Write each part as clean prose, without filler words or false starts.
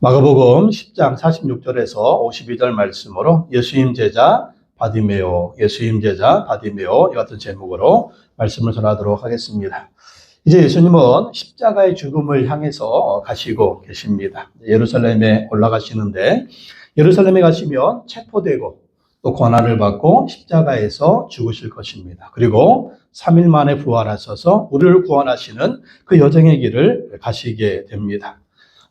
마가복음 10장 46절에서 52절 말씀으로 예수님 제자 바디메오, 예수님 제자 바디메오 이 같은 제목으로 말씀을 전하도록 하겠습니다. 이제 예수님은 십자가의 죽음을 향해서 가시고 계십니다. 예루살렘에 올라가시는데 예루살렘에 가시면 체포되고 또 고난을 받고 십자가에서 죽으실 것입니다. 그리고 3일 만에 부활하셔서 우리를 구원하시는 그 여정의 길을 가시게 됩니다.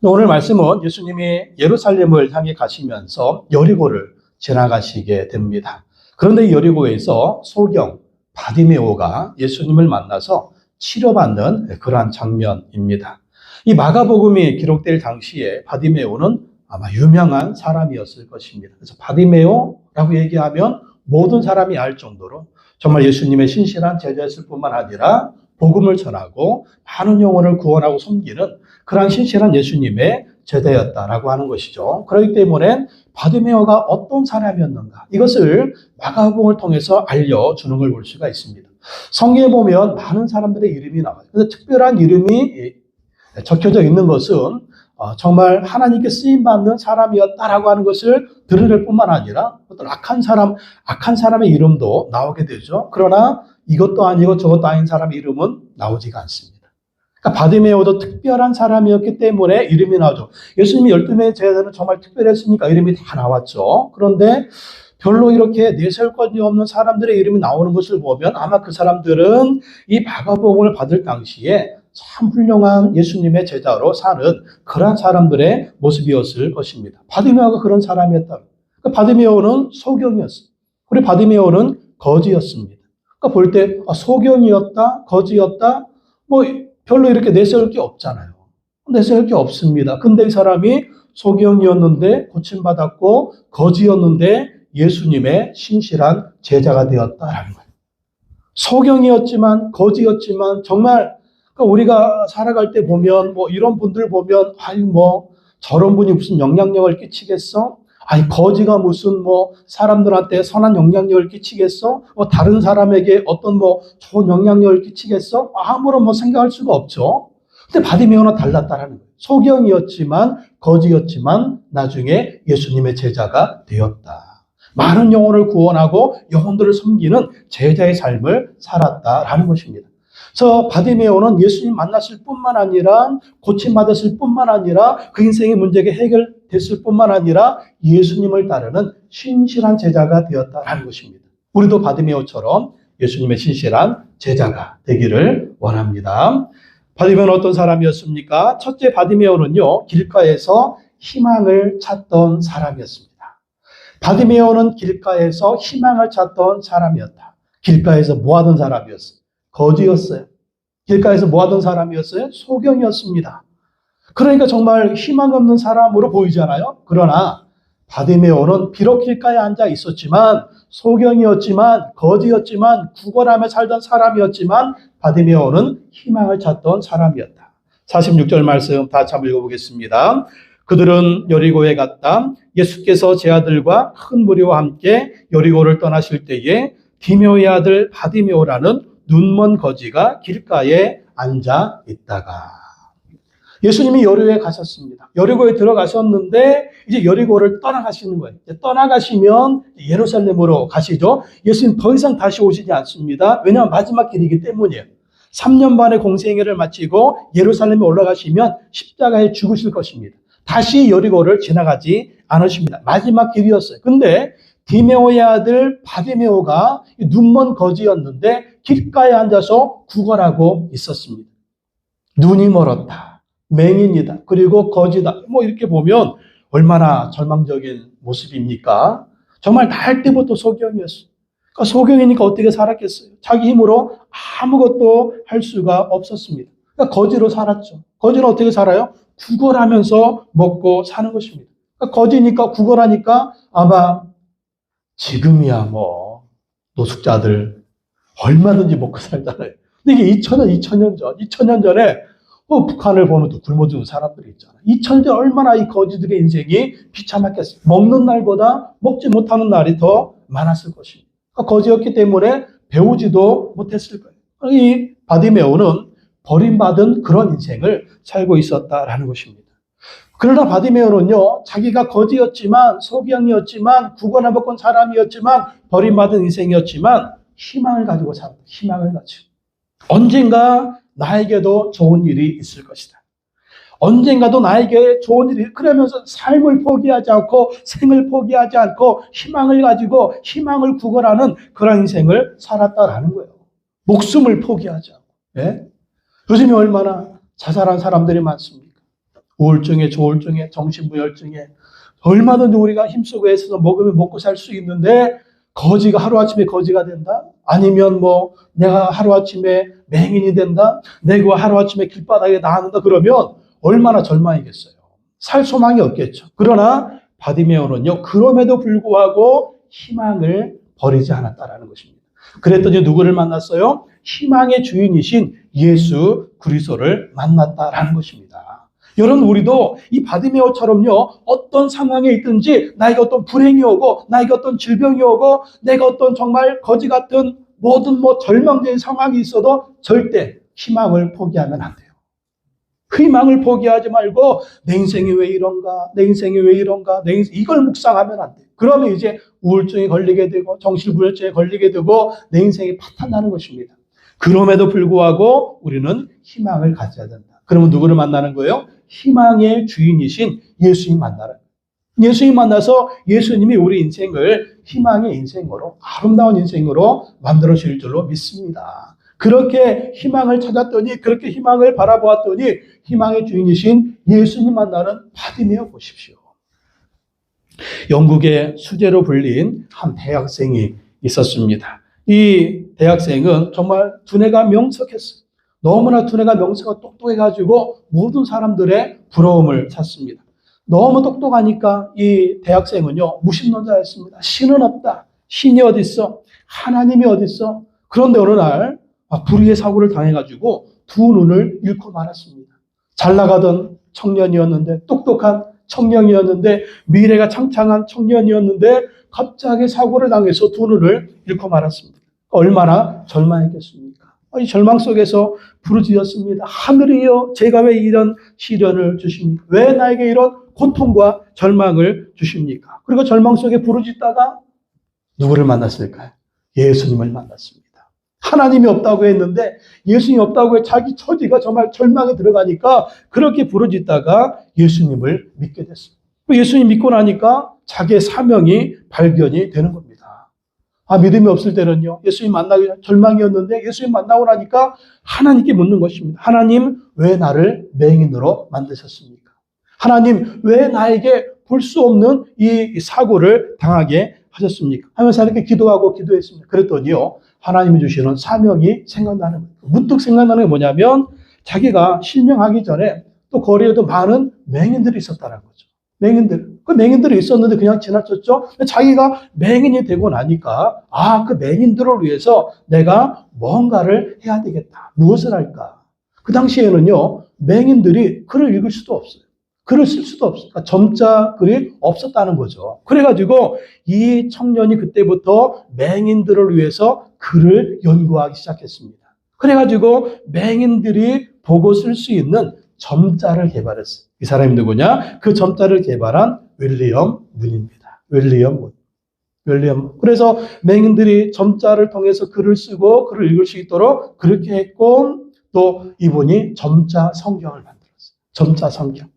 오늘 말씀은 예수님이 예루살렘을 향해 가시면서 여리고를 지나가시게 됩니다. 그런데 이 여리고에서 소경 바디메오가 예수님을 만나서 치료받는 그러한 장면입니다. 이 마가복음이 기록될 당시에 바디메오는 아마 유명한 사람이었을 것입니다. 그래서 바디메오라고 얘기하면 모든 사람이 알 정도로 정말 예수님의 신실한 제자였을 뿐만 아니라 복음을 전하고 많은 영혼을 구원하고 섬기는 그러한 신실한 예수님의 제자였다라고 하는 것이죠. 그렇기 때문에 바디메오가 어떤 사람이었는가 이것을 마가복음을 통해서 알려주는 걸 볼 수가 있습니다. 성경에 보면 많은 사람들의 이름이 나와요. 그래서 특별한 이름이 적혀져 있는 것은 정말 하나님께 쓰임받는 사람이었다라고 하는 것을 드러낼 뿐만 아니라 어떤 악한 사람의 이름도 나오게 되죠. 그러나 이것도 아니고 저것도 아닌 사람의 이름은 나오지가 않습니다. 그러니까 바디메오도 특별한 사람이었기 때문에 이름이 나오죠. 예수님이 12명의 제자들은 정말 특별했으니까 이름이 다 나왔죠. 그런데 별로 이렇게 내세울 것이 없는 사람들의 이름이 나오는 것을 보면 아마 그 사람들은 이 마가복음을 받을 당시에 참 훌륭한 예수님의 제자로 사는 그러한 사람들의 모습이었을 것입니다. 바디메오가 그런 사람이었다. 그러니까 바디메오는 소경이었어요. 그리고 바디메오는 거지였습니다. 그러니까 볼 때 소경이었다, 거지였다, 뭐 별로 이렇게 내세울 게 없잖아요. 내세울 게 없습니다. 근데 이 사람이 소경이었는데 고침받았고 거지였는데 예수님의 신실한 제자가 되었다라는 거예요. 소경이었지만 거지였지만 정말 우리가 살아갈 때 보면 뭐 이런 분들 보면 아유 뭐 저런 분이 무슨 영향력을 끼치겠어? 아니 거지가 무슨 뭐 사람들한테 선한 영향력을 끼치겠어? 뭐 다른 사람에게 어떤 뭐 좋은 영향력을 끼치겠어? 아무런 뭐 생각할 수가 없죠. 근데 바디메오는 달랐다라는 거예요. 소경이었지만 거지였지만 나중에 예수님의 제자가 되었다. 많은 영혼을 구원하고 영혼들을 섬기는 제자의 삶을 살았다라는 것입니다. 그래서 바디메오는 예수님 만났을 뿐만 아니라 고침받았을 뿐만 아니라 그 인생의 문제가 해결됐을 뿐만 아니라 예수님을 따르는 신실한 제자가 되었다라는 것입니다. 우리도 바디메오처럼 예수님의 신실한 제자가 되기를 원합니다. 바디메오는 어떤 사람이었습니까? 첫째 바디메오는요, 길가에서 희망을 찾던 사람이었습니다. 바디메오는 길가에서 희망을 찾던 사람이었다. 길가에서 뭐 하던 사람이었어요? 거지였어요. 길가에서 뭐 하던 사람이었어요? 소경이었습니다. 그러니까 정말 희망 없는 사람으로 보이잖아요. 그러나 바디메오는 비록 길가에 앉아 있었지만 소경이었지만 거지였지만 구걸하며 살던 사람이었지만 바디메오는 희망을 찾던 사람이었다. 46절 말씀 다시 한번 읽어보겠습니다. 그들은 여리고에 갔다. 예수께서 제 아들과 큰 무리와 함께 여리고를 떠나실 때에 디메오의 아들 바디메오라는 눈먼 거지가 길가에 앉아 있다가 예수님이 여리고에 가셨습니다. 여리고에 들어가셨는데 이제 여리고를 떠나가시는 거예요. 이제 떠나가시면 예루살렘으로 가시죠. 예수님 더 이상 다시 오시지 않습니다. 왜냐하면 마지막 길이기 때문이에요. 3년 반의 공생애를 마치고 예루살렘에 올라가시면 십자가에 죽으실 것입니다. 다시 여리고를 지나가지 않으십니다. 마지막 길이었어요. 근데 디메오의 아들 바디메오가 눈먼 거지였는데 길가에 앉아서 구걸하고 있었습니다. 눈이 멀었다. 맹인이다. 그리고 거지다. 뭐 이렇게 보면 얼마나 절망적인 모습입니까? 정말 날 때부터 소경이었어요. 그러니까 소경이니까 어떻게 살았겠어요? 자기 힘으로 아무것도 할 수가 없었습니다. 그러니까 거지로 살았죠. 거지는 어떻게 살아요? 구걸하면서 먹고 사는 것입니다. 그러니까 거지니까 구걸하니까 아마 지금이야 뭐 노숙자들 얼마든지 먹고 살잖아요. 근데 이게 2000년 전에 북한을 보면 또 굶어 죽는 사람들이 있잖아요. 2000년 전 얼마나 이 거지들의 인생이 비참했겠어요. 먹는 날보다 먹지 못하는 날이 더 많았을 것입니다. 그러니까 거지였기 때문에 배우지도 못했을 거예요. 이 바디메오는 버림받은 그런 인생을 살고 있었다라는 것입니다. 그러나 바디메오는요, 자기가 거지였지만, 소경이었지만, 구걸나 벗건 사람이었지만, 버림받은 인생이었지만, 희망을 가지고 살았다. 희망을 가지고. 언젠가 나에게도 좋은 일이 있을 것이다. 언젠가도 나에게 좋은 일이, 그러면서 삶을 포기하지 않고, 생을 포기하지 않고, 희망을 가지고, 희망을 구걸하는 그런 인생을 살았다라는 거예요. 목숨을 포기하지 않고. 예? 요즘에 얼마나 자살한 사람들이 많습니까? 우울증에, 조울증에, 정신부열증에 얼마든지 우리가 힘쓰고 애써서 먹으면 먹고 살 수 있는데 거지가 하루아침에 거지가 된다? 아니면 뭐 내가 하루아침에 맹인이 된다? 내가 하루아침에 길바닥에 나앉는다? 그러면 얼마나 절망이겠어요. 살 소망이 없겠죠. 그러나 바디메오는요, 그럼에도 불구하고 희망을 버리지 않았다라는 것입니다. 그랬더니 누구를 만났어요? 희망의 주인이신 예수 그리스도를 만났다라는 것입니다. 여러분, 우리도 이 바디메오처럼요, 어떤 상황에 있든지 나에게 어떤 불행이 오고 나에게 어떤 질병이 오고 내가 어떤 정말 거지 같은 모든 절망적인 상황이 있어도 절대 희망을 포기하면 안 돼요. 희망을 포기하지 말고 내 인생이 왜 이런가, 내 인생이 왜 이런가, 내 인생, 이걸 묵상하면 안 돼요. 그러면 이제 우울증에 걸리게 되고 정신불면증에 걸리게 되고 내 인생이 파탄나는 것입니다. 그럼에도 불구하고 우리는 희망을 가져야 된다. 그러면 누구를 만나는 거예요? 희망의 주인이신 예수님 만나라. 예수님 만나서 예수님이 우리 인생을 희망의 인생으로, 아름다운 인생으로 만들어 주실 줄로 믿습니다. 그렇게 희망을 찾았더니, 그렇게 희망을 바라보았더니 희망의 주인이신 예수님 만나는 바디메오 보십시오. 영국의 수재로 불린 한 대학생이 있었습니다. 이 대학생은 정말 두뇌가 명석했어요. 너무나 두뇌가 명석하고 똑똑해가지고 모든 사람들의 부러움을 샀습니다. 너무 똑똑하니까 이 대학생은요, 무신론자였습니다. 신은 없다. 신이 어딨어? 하나님이 어딨어? 그런데 어느 날 불의의 사고를 당해가지고 두 눈을 잃고 말았습니다. 잘 나가던 청년이었는데, 똑똑한 청년이었는데, 미래가 창창한 청년이었는데 갑자기 사고를 당해서 두 눈을 잃고 말았습니다. 얼마나 절망했겠습니까? 이 절망 속에서 부르짖었습니다. 하늘이여, 제가 왜 이런 시련을 주십니까? 왜 나에게 이런 고통과 절망을 주십니까? 그리고 절망 속에 부르짖다가 누구를 만났을까요? 예수님을 만났습니다. 하나님이 없다고 했는데 예수님이 없다고 해 자기 처지가 정말 절망에 들어가니까 그렇게 부르짖다가 예수님을 믿게 됐습니다. 예수님 믿고 나니까 자기의 사명이 발견이 되는 겁니다. 믿음이 없을 때는요, 예수님 만나기 전 절망이었는데 예수님 만나고 나니까 하나님께 묻는 것입니다. 하나님, 왜 나를 맹인으로 만드셨습니까? 하나님, 왜 나에게 볼 수 없는 이 사고를 당하게 하셨습니까? 하면서 이렇게 기도하고 기도했습니다. 그랬더니요, 하나님이 주시는 사명이 생각나는 거예요. 문득 생각나는 게 뭐냐면 자기가 실명하기 전에 또 거리에도 많은 맹인들이 있었다는 거죠. 맹인들. 그 맹인들이 있었는데 그냥 지나쳤죠. 자기가 맹인이 되고 나니까 그 맹인들을 위해서 내가 뭔가를 해야 되겠다. 무엇을 할까? 그 당시에는요, 맹인들이 글을 읽을 수도 없어요. 글을 쓸 수도 없어요. 그러니까 점자 글이 없었다는 거죠. 그래가지고 이 청년이 그때부터 맹인들을 위해서 글을 연구하기 시작했습니다. 그래가지고 맹인들이 보고 쓸 수 있는 점자를 개발했어요. 이 사람이 누구냐? 그 점자를 개발한 윌리엄 문입니다. 윌리엄 문. 그래서 맹인들이 점자를 통해서 글을 쓰고 글을 읽을 수 있도록 그렇게 했고, 또 이분이 점자 성경을 만들었어요.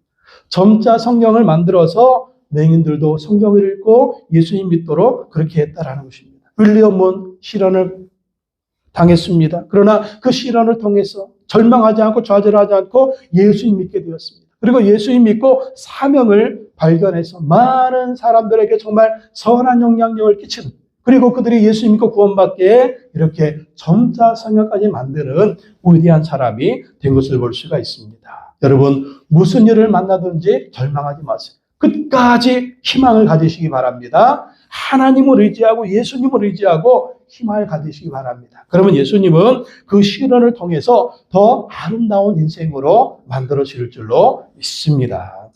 점자 성경을 만들어서 맹인들도 성경을 읽고 예수님 믿도록 그렇게 했다라는 것입니다. 윌리엄 문 시련을 당했습니다. 그러나 그 시련을 통해서 절망하지 않고 좌절하지 않고 예수님 믿게 되었습니다. 그리고 예수님 믿고 사명을 발견해서 많은 사람들에게 정말 선한 영향력을 끼치는, 그리고 그들이 예수님 믿고 구원받게 이렇게 점자 성경까지 만드는 위대한 사람이 된 것을 볼 수가 있습니다. 여러분, 무슨 일을 만나든지 절망하지 마세요. 끝까지 희망을 가지시기 바랍니다. 하나님을 의지하고 예수님을 의지하고 희망을 가지시기 바랍니다. 그러면 예수님은 그 시련을 통해서 더 아름다운 인생으로 만들어 주실 줄로 믿습니다.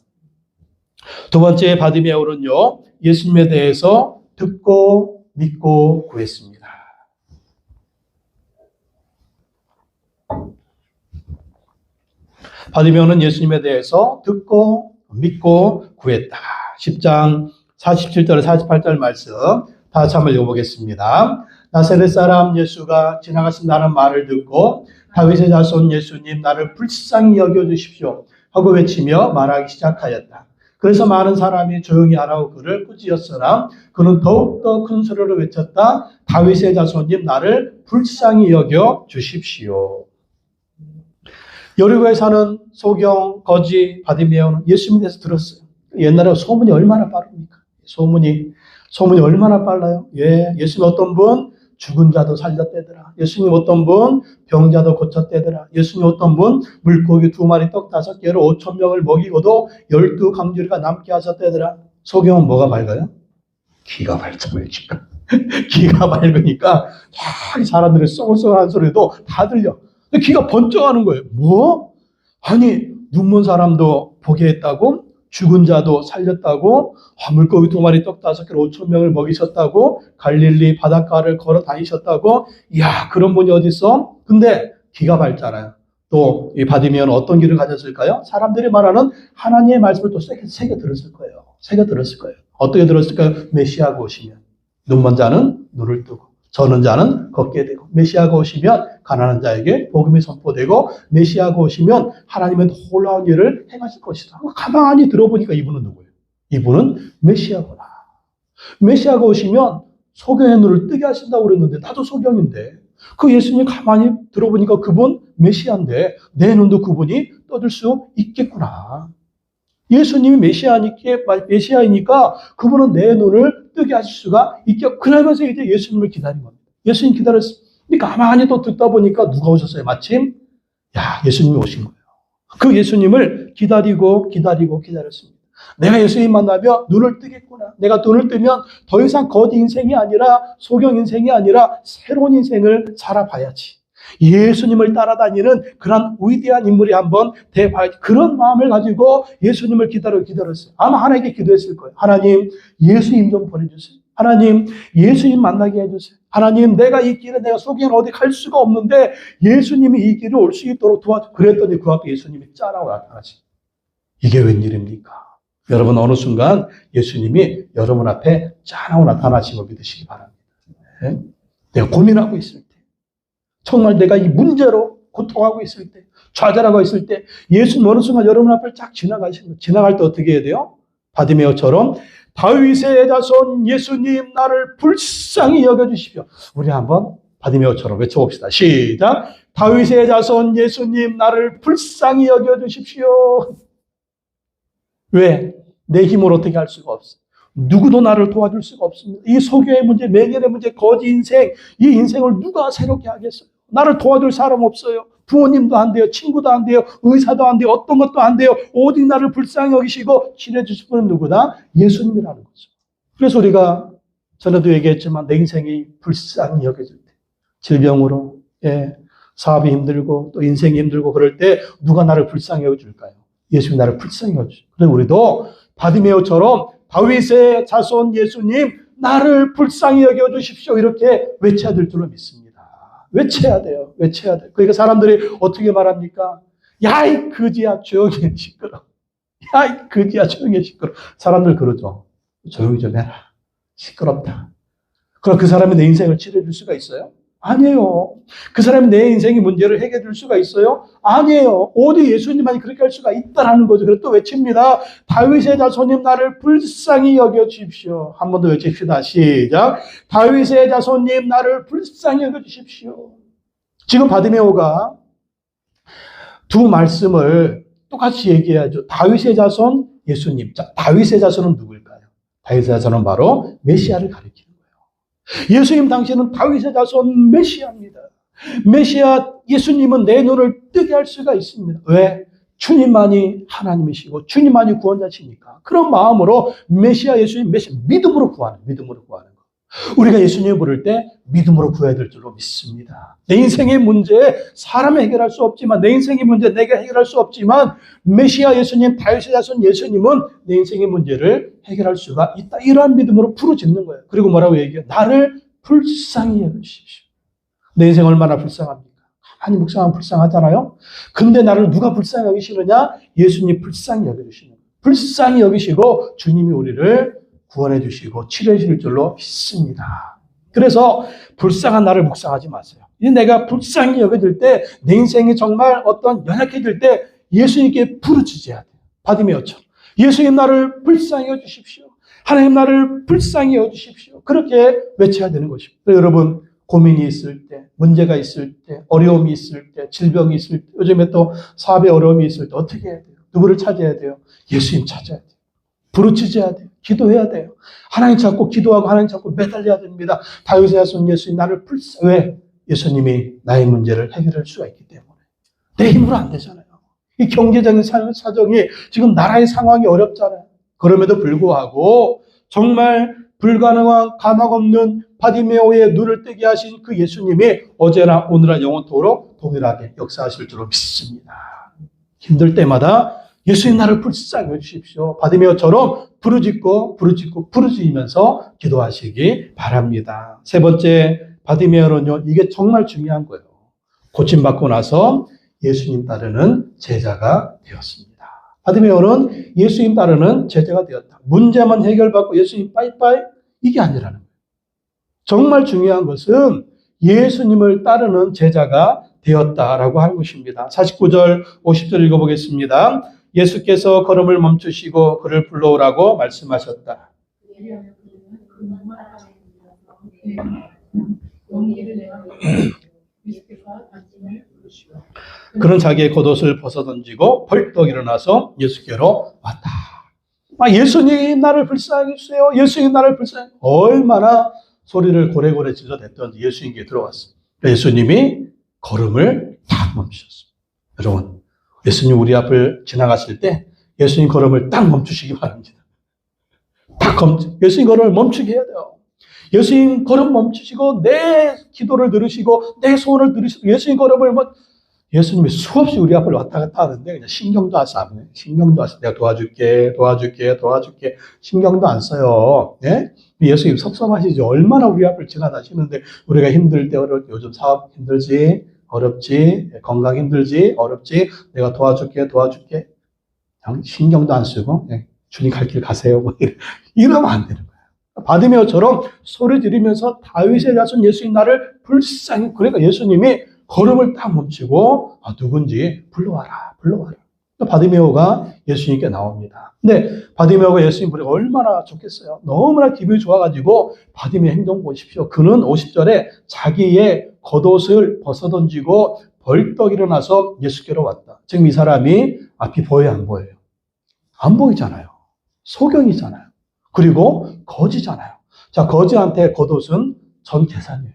두 번째 바디메오는요, 예수님에 대해서 듣고 믿고 구했습니다. 바디메오는 예수님에 대해서 듣고 믿고 구했다. 10장 47절 48절 말씀 다 같이 한번 읽어보겠습니다. 나사렛 사람 예수가 지나가신다는 말을 듣고 다윗의 자손 예수님 나를 불쌍히 여겨주십시오 하고 외치며 말하기 시작하였다. 그래서 많은 사람이 조용히 하라고 그를 꾸짖었으나 그는 더욱더 큰 소리로 외쳤다. 다윗의 자손님 나를 불쌍히 여겨 주십시오. 여리고에 사는 소경, 거지, 바디메오는 예수님에 대해서 들었어요. 옛날에 소문이 얼마나 빠릅니까? 소문이 얼마나 빨라요? 예, 예수님 어떤 분 죽은 자도 살렸대더라. 예수님 어떤 분 병자도 고쳤대더라. 예수님 어떤 분 물고기 2마리 떡 5개로 5,000명을 먹이고도 12강주리가 남게 하셨대더라. 소경은 뭐가 밝아요? 기가 밝잖아요. 기가 밝으니까 사람들의 쏘글쏘글한 소리도 다 들려. 기가 번쩍하는 거예요. 뭐? 아니 눈먼 사람도 보게 했다고? 죽은 자도 살렸다고? 물고기 2마리 떡 5개로 5,000명을 먹이셨다고? 갈릴리 바닷가를 걸어 다니셨다고? 이야, 그런 분이 어디 있어? 근데 기가 밝잖아요. 또 이 바디메오는 어떤 길을 가졌을까요? 사람들이 말하는 하나님의 말씀을 또 새겨 들었을 거예요. 새겨 들었을 거예요. 어떻게 들었을까요? 메시아가 오시면 눈먼 자는 눈을 뜨고 저는 자는 걷게 되고 메시아가 오시면 가난한 자에게 복음이 선포되고 메시아가 오시면 하나님은 놀라운 일을 행하실 것이다. 가만히 들어보니까 이분은 누구예요? 이분은 메시아구나. 메시아가 오시면 소경의 눈을 뜨게 하신다고 그랬는데 나도 소경인데 그 예수님 가만히 들어보니까 그분 메시아인데 내 눈도 그분이 떠들 수 있겠구나. 예수님이 메시아이니까 그분은 내 눈을 뜨게 하실 수가 있겠고 그러면서 이제 예수님을 기다린 겁니다. 예수님 기다렸어요. 그러니까 가만히 또 듣다 보니까 누가 오셨어요? 마침 예수님이 오신 거예요. 그 예수님을 기다렸습니다. 내가 예수님 만나면 눈을 뜨겠구나. 내가 눈을 뜨면 더 이상 겉 인생이 아니라 소경 인생이 아니라 새로운 인생을 살아봐야지. 예수님을 따라다니는 그런 위대한 인물이 한번 돼봐야지. 그런 마음을 가지고 예수님을 기다렸어요. 아마 하나님께 기도했을 거예요. 하나님, 예수님 좀 보내주세요. 하나님, 예수님 만나게 해주세요. 하나님, 내가 이 길에 내가 소경은 어디 갈 수가 없는데 예수님이 이 길을 올 수 있도록 도와줘. 그랬더니 그 앞에 예수님이 짠하고 나타나시. 이게 웬일입니까? 여러분 어느 순간 예수님이 여러분 앞에 짠하고 나타나신 걸 믿으시기 바랍니다. 네? 내가 고민하고 있을 때 정말 내가 이 문제로 고통하고 있을 때 좌절하고 있을 때 예수님 어느 순간 여러분 앞을 쫙 지나가시는 거예요. 지나갈 때 어떻게 해야 돼요? 바디메오처럼 다윗의 자손 예수님 나를 불쌍히 여겨주십시오. 우리 한번 바디메오처럼 외쳐봅시다. 시작. 다윗의 자손 예수님 나를 불쌍히 여겨주십시오. 왜? 내 힘으로 어떻게 할 수가 없어. 누구도 나를 도와줄 수가 없습니다. 이 소교의 문제, 매년의 문제, 거지 인생, 이 인생을 누가 새롭게 하겠어요? 나를 도와줄 사람 없어요. 부모님도 안 돼요. 친구도 안 돼요. 의사도 안 돼요. 어떤 것도 안 돼요. 오직 나를 불쌍히 여기시고 치료해주실 분은 누구다? 예수님이라는 거죠. 그래서 우리가 전에도 얘기했지만 내 인생이 불쌍히 여겨질 때 질병으로 사업이 힘들고 또 인생이 힘들고 그럴 때 누가 나를 불쌍히 여겨줄까요? 예수님이 나를 불쌍히 여겨주죠. 그래서 우리도 바디메오처럼 다윗의 자손 예수님 나를 불쌍히 여겨주십시오. 이렇게 외쳐야 될 줄로 믿습니다. 외쳐야 돼요. 외쳐야 돼요. 그러니까 사람들이 어떻게 말합니까? 야, 이 거지야 조용히 해 시끄러. 야, 이 거지야 조용히 해 시끄러. 사람들 그러죠. 조용히 좀 해라. 시끄럽다. 그럼 그 사람이 내 인생을 치료해 줄 수가 있어요? 아니에요. 그 사람이 내 인생의 문제를 해결해 줄 수가 있어요? 아니에요. 오직 예수님만이 그렇게 할 수가 있다라는 거죠. 그래서 또 외칩니다. 다윗의 자손님 나를 불쌍히 여겨 주십시오. 한 번 더 외칩시다. 시작. 다윗의 자손님 나를 불쌍히 여겨 주십시오. 지금 바디메오가 두 말씀을 똑같이 얘기해야죠. 다윗의 자손, 예수님. 자, 다윗의 자손은 누구일까요? 다윗의 자손은 바로 메시아를 가리키는 거예요. 예수님 당시에는 다윗의 자손 메시아입니다. 메시아 예수님은 내 눈을 뜨게 할 수가 있습니다. 왜? 주님만이 하나님이시고 주님만이 구원자시니까. 그런 마음으로 메시아 예수님 믿음으로 구하는 거. 우리가 예수님을 부를 때 믿음으로 구해야 될 줄로 믿습니다. 내 인생의 문제 사람이 해결할 수 없지만 내 인생의 문제 내가 해결할 수 없지만 메시아 예수님, 다윗의 자손 예수님은 내 인생의 문제를 해결할 수가 있다. 이러한 믿음으로 부르짖는 거예요. 그리고 뭐라고 얘기해요? 나를 불쌍히 여겨주십시오. 내 인생 얼마나 불쌍합니까? 가만히 묵상하면 불쌍하잖아요. 근데 나를 누가 불쌍히 여기시느냐? 예수님 불쌍히 여겨주시는 거예요. 불쌍히 여기시고 주님이 우리를 구원해 주시고 치료해 주실 줄로 믿습니다. 그래서 불쌍한 나를 묵상하지 마세요. 내가 불쌍히 여겨질 때, 내 인생이 정말 어떤 연약해질 때 예수님께 부르짖어야 돼요. 바디메오처럼. 예수님 나를 불쌍히 여주십시오. 하나님 나를 불쌍히 여주십시오. 그렇게 외쳐야 되는 것입니다. 여러분, 고민이 있을 때, 문제가 있을 때, 어려움이 있을 때, 질병이 있을 때, 요즘에 또 사업에 어려움이 있을 때 어떻게 해야 돼요? 누구를 찾아야 돼요? 예수님 찾아야 돼요. 부르짖어야 돼요. 기도해야 돼요. 하나님 찾고 기도하고 하나님 찾고 매달려야 됩니다. 다윗의 자손 예수님 나를 왜? 예수님이 나의 문제를 해결할 수가 있기 때문에. 내 힘으로 안 되잖아요. 이 경제적인 사정이 지금 나라의 상황이 어렵잖아요. 그럼에도 불구하고 정말 불가능한 가망 없는 바디메오의 눈을 뜨게 하신 그 예수님이 어제나 오늘나 영원토록 동일하게 역사하실 줄로 믿습니다. 힘들 때마다 예수님 나를 불쌍히 여주십시오. 바디메오처럼 부르짖으면서 기도하시기 바랍니다. 세 번째, 바디메오는요, 이게 정말 중요한 거예요. 고침받고 나서 예수님 따르는 제자가 되었습니다. 바디메오는 예수님 따르는 제자가 되었다. 문제만 해결받고 예수님 빠이빠이 이게 아니라는 거예요. 정말 중요한 것은 예수님을 따르는 제자가 되었다라고 하는 것입니다. 49절, 50절 읽어보겠습니다. 예수께서 걸음을 멈추시고 그를 불러오라고 말씀하셨다. 그는 자기의 겉옷을 벗어던지고 벌떡 일어나서 예수께로 왔다. 예수님 나를 불쌍히 해주세요. 예수님 나를 불쌍히. 얼마나 소리를 고래고래 질러댔던지 예수님께 들어왔습니다. 예수님이 걸음을 딱 멈추셨습니다. 여러분, 예수님 우리 앞을 지나갔을 때 예수님 걸음을 딱 멈추시기 바랍니다. 예수님 걸음을 멈추게 해야 돼요. 예수님 걸음 멈추시고 내 기도를 들으시고 내 소원을 들으시고 예수님 걸음을 예수님이 수없이 우리 앞을 왔다 갔다 하는데 그냥 신경도 안 써요. 신경도 안 써요. 내가 도와줄게. 신경도 안 써요. 네? 예수님 섭섭하시죠. 얼마나 우리 앞을 지나다니시는데 우리가 힘들 때 어려울 때 요즘 사업 힘들지, 어렵지, 건강 힘들지, 어렵지, 내가 도와줄게. 신경도 안 쓰고 주님 갈 길 가세요. 이러면 안 되는 거예요. 바디메오처럼 소리 지르면서 다윗의 자손 예수님 나를 불쌍히, 그러니까 예수님이 걸음을 딱 멈추고 누군지 불러와라. 바디메오가 예수님께 나옵니다. 근데 바디메오가 예수님 보니까 얼마나 좋겠어요. 너무나 기분이 좋아가지고 바디메오 행동 보십시오. 그는 50절에 자기의 겉옷을 벗어던지고 벌떡 일어나서 예수께로 왔다. 지금 이 사람이 앞이 보여요, 안 보여요? 안 보이잖아요. 소경이잖아요. 그리고 거지잖아요. 자, 거지한테 겉옷은 전 재산이에요.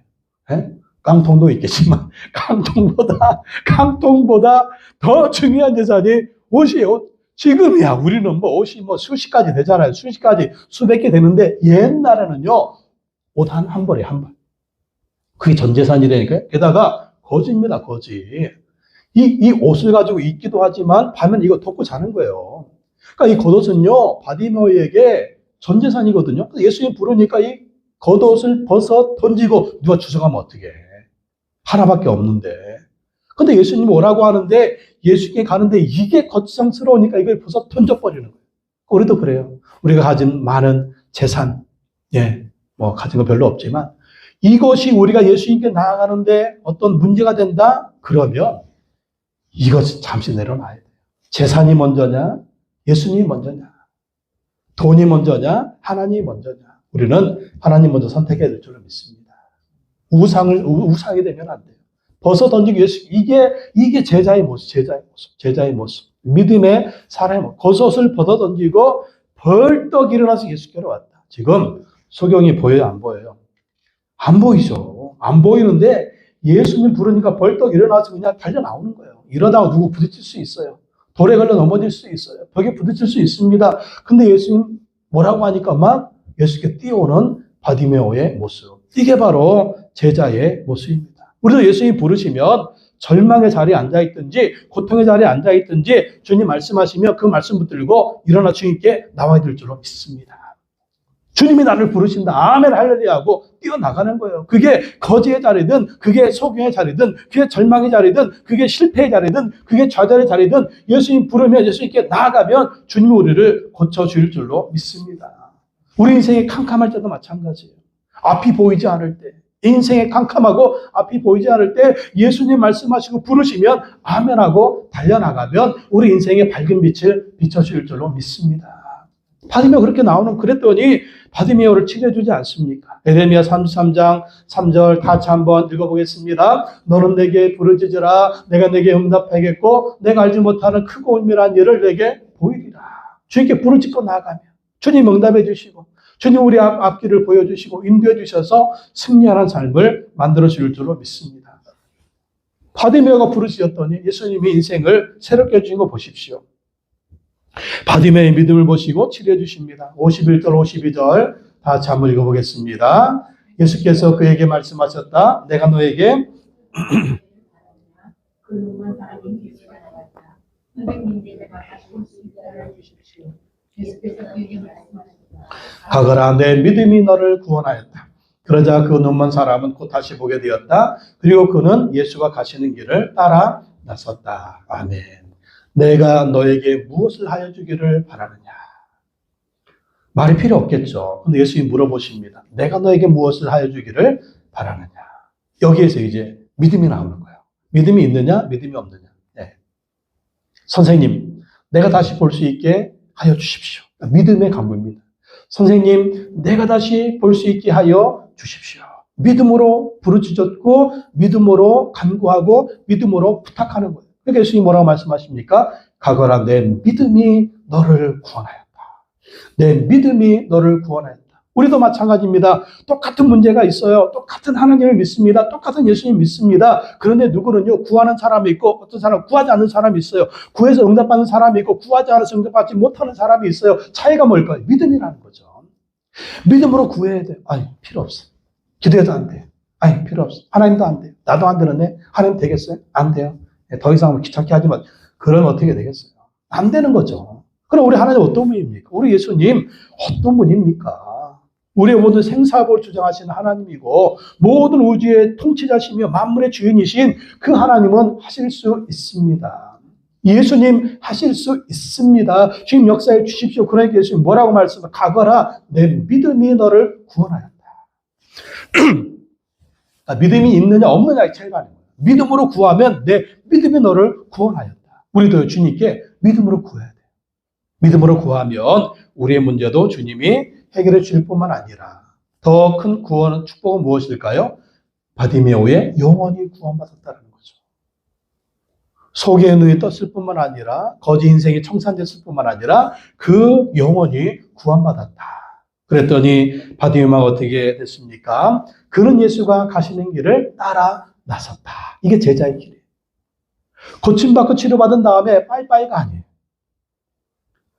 네? 깡통도 있겠지만 깡통보다 더 중요한 재산이 옷이에요. 지금이야 우리는 옷이 수십 가지 되잖아요. 수십 가지, 수백 개 되는데 옛날에는요 옷 한 벌에 한 벌. 그게 전 재산이라니까요. 게다가 거지입니다. 거지. 이 옷을 가지고 입기도 하지만 밤에는 이거 덮고 자는 거예요. 그러니까 이 겉옷은요 바디메오에게 전 재산이거든요. 예수님 부르니까 이 겉옷을 벗어 던지고 누가 주워가면 어떡해. 하나밖에 없는데. 근데 예수님이 오라고 하는데 예수님께 가는데 이게 거창스러우니까 이걸 벗어 던져버리는 거예요. 우리도 그래요. 우리가 가진 많은 재산, 가진 거 별로 없지만 이것이 우리가 예수님께 나아가는데 어떤 문제가 된다? 그러면 이것 잠시 내려놔야 돼요. 재산이 먼저냐? 예수님이 먼저냐? 돈이 먼저냐? 하나님이 먼저냐? 우리는 하나님 먼저 선택해야 될 줄로 믿습니다. 우상이 되면 안 돼요. 벗어 던지기 예수, 이게 제자의 모습. 믿음의 사람의 모습. 겉옷을 벗어 던지고 벌떡 일어나서 예수께로 왔다. 지금 소경이 보여요, 안 보여요? 안 보이죠. 안 보이는데 예수님 부르니까 벌떡 일어나서 그냥 달려 나오는 거예요. 이러다가 누구 부딪힐 수 있어요. 돌에 걸려 넘어질 수 있어요. 벽에 부딪힐 수 있습니다. 근데 예수님 뭐라고 하니까 막 예수께 뛰어오는 바디메오의 모습. 이게 바로 제자의 모습입니다. 우리도 예수님 부르시면 절망의 자리에 앉아있든지 고통의 자리에 앉아있든지 주님 말씀하시면 그 말씀 붙들고 일어나 주님께 나와야 될 줄로 믿습니다. 주님이 나를 부르신다. 아멘 할렐루야 하고 뛰어나가는 거예요. 그게 거지의 자리든 그게 소경의 자리든 그게 절망의 자리든 그게 실패의 자리든 그게 좌절의 자리든 예수님 부르면 예수님께 나아가면 주님이 우리를 고쳐줄 줄로 믿습니다. 우리 인생이 캄캄할 때도 마찬가지예요. 앞이 보이지 않을 때, 인생이 캄캄하고 앞이 보이지 않을 때 예수님 말씀하시고 부르시면 아멘하고 달려나가면 우리 인생의 밝은 빛을 비춰줄 줄로 믿습니다. 바디메오 그렇게 나오는 그랬더니 바디메오를 치료해주지 않습니까? 에레미야 33장 3절 같이 한번 읽어보겠습니다. 너는 내게 부르짖으라. 내가 내게 응답하겠고 내가 알지 못하는 크고 은밀한 일을 내게 보이리라. 주님께 부르짖고 나아가면 주님 응답해 주시고 주님 우리 앞길을 보여주시고 인도해 주셔서 승리하는 삶을 만들어 줄 줄로 믿습니다. 바디메오가 부르짖었더니 예수님이 인생을 새롭게 해주신 거 보십시오. 바디메오의 믿음을 보시고 치료해 주십니다. 51절 52절 다 같이 한번 읽어보겠습니다. 예수께서 그에게 말씀하셨다. 내가 너에게 가거라. 내 믿음이 너를 구원하였다. 그러자 그 눈먼 사람은 곧 다시 보게 되었다. 그리고 그는 예수가 가시는 길을 따라 나섰다. 아멘. 내가 너에게 무엇을 하여 주기를 바라느냐. 말이 필요 없겠죠. 근데 예수님이 물어보십니다. 내가 너에게 무엇을 하여 주기를 바라느냐. 여기에서 이제 믿음이 나오는 거예요. 믿음이 있느냐, 믿음이 없느냐. 네. 선생님, 내가 다시 볼 수 있게 하여 주십시오. 믿음의 간구입니다. 선생님, 내가 다시 볼 수 있게 하여 주십시오. 믿음으로 부르짖었고, 믿음으로 간구하고, 믿음으로 부탁하는 거예요. 그러니까 예수님이 뭐라고 말씀하십니까? 가거라. 내 믿음이 너를 구원하였다. 내 믿음이 너를 구원하였다. 우리도 마찬가지입니다. 똑같은 문제가 있어요. 똑같은 하나님을 믿습니다. 똑같은 예수님 믿습니다. 그런데 누구는요, 구하는 사람이 있고, 어떤 사람은 구하지 않는 사람이 있어요. 구해서 응답받는 사람이 있고, 구하지 않아서 응답받지 못하는 사람이 있어요. 차이가 뭘까요? 믿음이라는 거죠. 믿음으로 구해야 돼요. 아니, 필요 없어. 기도해도 안 돼요. 아니, 필요 없어. 하나님도 안 돼요. 나도 안 되는데, 하나님 되겠어요? 안 돼요. 더 이상 귀찮게 하지 마. 그럼 어떻게 되겠어요? 안 되는 거죠. 그럼 우리 하나님 어떤 분입니까? 우리 예수님 어떤 분입니까? 우리의 모든 생사복을 주장하시는 하나님이고 모든 우주의 통치자시며 만물의 주인이신 그 하나님은 하실 수 있습니다. 예수님 하실 수 있습니다. 주님 역사해 주십시오. 그러니까 예수님 뭐라고 말씀하세요? 가거라. 내 믿음이 너를 구원하였다. 믿음이 있느냐 없느냐의 차이가 아닌 거예요. 믿음으로 구하면 내 믿음이 너를 구원하였다. 우리도 주님께 믿음으로 구해야 돼요. 믿음으로 구하면 우리의 문제도 주님이 해결해 줄 뿐만 아니라 더 큰 구원, 축복은 무엇일까요? 바디메오의 영원히 구원받았다는 거죠. 속의 눈이 떴을 뿐만 아니라 거지 인생이 청산됐을 뿐만 아니라 그 영원히 구원받았다. 그랬더니 바디메오가 어떻게 됐습니까? 그는 예수가 가시는 길을 따라 나섰다. 이게 제자의 길이에요. 고침받고 치료받은 다음에 빠이빠이가 아니에요.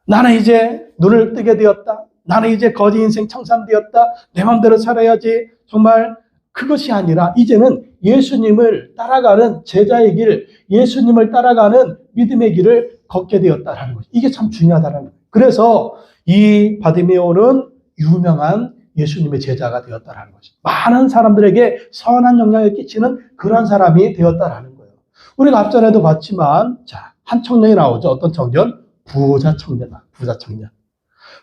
나는 이제 눈을 뜨게 되었다. 나는 이제 거지 인생 청산되었다. 내 마음대로 살아야지. 정말 그것이 아니라 이제는 예수님을 따라가는 제자의 길, 예수님을 따라가는 믿음의 길을 걷게 되었다라는 거죠. 이게 참 중요하다는 거예요. 그래서 이 바디메오는 유명한 예수님의 제자가 되었다라는 거죠. 많은 사람들에게 선한 영향을 끼치는 그런 사람이 되었다라는 거예요. 우리가 앞전에도 봤지만, 자, 한 청년이 나오죠. 어떤 청년? 부자 청년.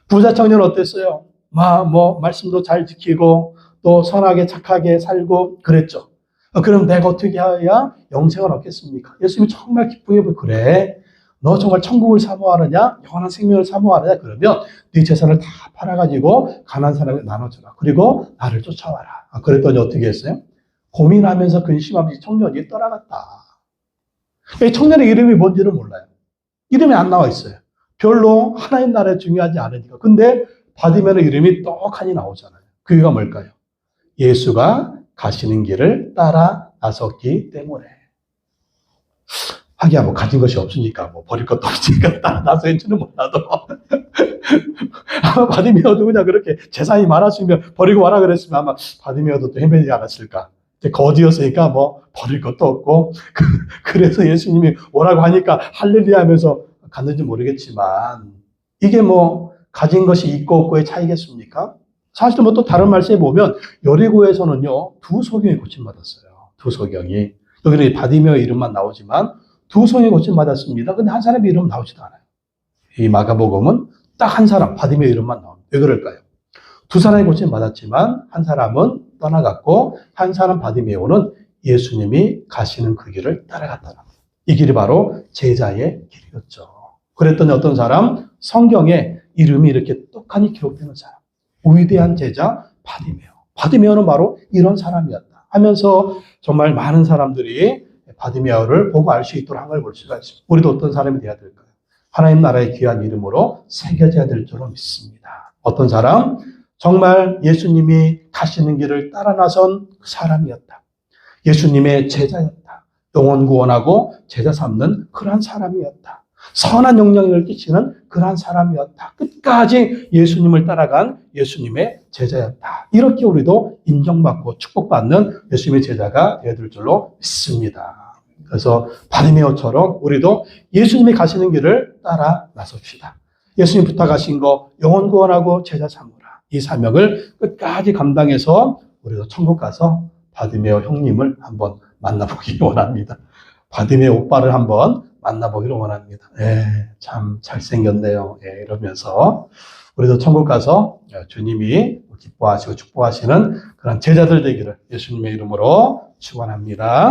부자 청년 어땠어요? 말씀도 잘 지키고, 또 선하게 착하게 살고, 그랬죠. 그럼 내가 어떻게 해야 영생을 얻겠습니까? 예수님이 정말 기쁘게 보고, 그래. 너 정말 천국을 사모하느냐? 영원한 생명을 사모하느냐? 그러면 네 재산을 다 팔아가지고 가난한 사람에게 나눠주라. 그리고 나를 쫓아와라. 그랬더니 어떻게 했어요? 고민하면서 근심하면서 청년이 떠나갔다. 이 청년의 이름이 뭔지는 몰라요. 이름이 안 나와 있어요. 별로 하나님 나라에 중요하지 않으니까. 근데 바디메오의 이름이 떡하니 나오잖아요. 그 이유가 뭘까요? 예수가 가시는 길을 따라 나섰기 때문에. 하기야 가진 것이 없으니까 버릴 것도 없으니까 따라 나서인지는 몰라도 아마 바디메오도 그냥 그렇게 재산이 많았으면 버리고 와라 그랬으면 아마 바디메오도 또 헤매지 않았을까. 거지였으니까 버릴 것도 없고 그래서 예수님이 오라고 하니까 할렐루야 하면서 갔는지 모르겠지만 이게 가진 것이 있고 없고의 차이겠습니까? 사실 뭐 또 다른 말씀에 보면 여리고에서는요, 두 소경이 고침받았어요. 두 소경이. 여기는 바디메오의 이름만 나오지만 두 소경이 고침받았습니다. 근데 한 사람의 이름은 나오지도 않아요. 이 마가복음은 딱 한 사람, 바디메오 이름만 나옵니다. 왜 그럴까요? 두 사람이 고침받았지만 한 사람은 떠나갔고 한 사람 바디메오는 예수님이 가시는 그 길을 따라갔다는 거예요. 이 길이 바로 제자의 길이었죠. 그랬더니 어떤 사람, 성경에 이름이 이렇게 똑하니 기록되는 사람, 위대한 제자 바디메오. 바디메오는 바로 이런 사람이었다 하면서 정말 많은 사람들이 바디메오를 보고 알 수 있도록 한 걸 볼 수가 있습니다. 우리도 어떤 사람이 되어야 될까요? 하나님 나라의 귀한 이름으로 새겨져야 될 줄로 믿습니다. 어떤 사람? 정말 예수님이 가시는 길을 따라 나선 그 사람이었다. 예수님의 제자였다. 영혼 구원하고 제자 삼는 그러한 사람이었다. 선한 영향력을 끼치는 그러한 사람이었다. 끝까지 예수님을 따라간 예수님의 제자였다. 이렇게 우리도 인정받고 축복받는 예수님의 제자가 되어야 될 줄로 믿습니다. 그래서 바디메오처럼 우리도 예수님이 가시는 길을 따라 나섭시다. 예수님 부탁하신 거 영혼 구원하고 제자 삼으라. 이 사명을 끝까지 감당해서 우리도 천국 가서 바디메오 형님을 한번 만나보기 원합니다. 바디메오 오빠를 한번 만나보기를 원합니다. 참 잘생겼네요. 이러면서 우리도 천국 가서 주님이 기뻐하시고 축복하시는 그런 제자들 되기를 예수님의 이름으로 축원합니다.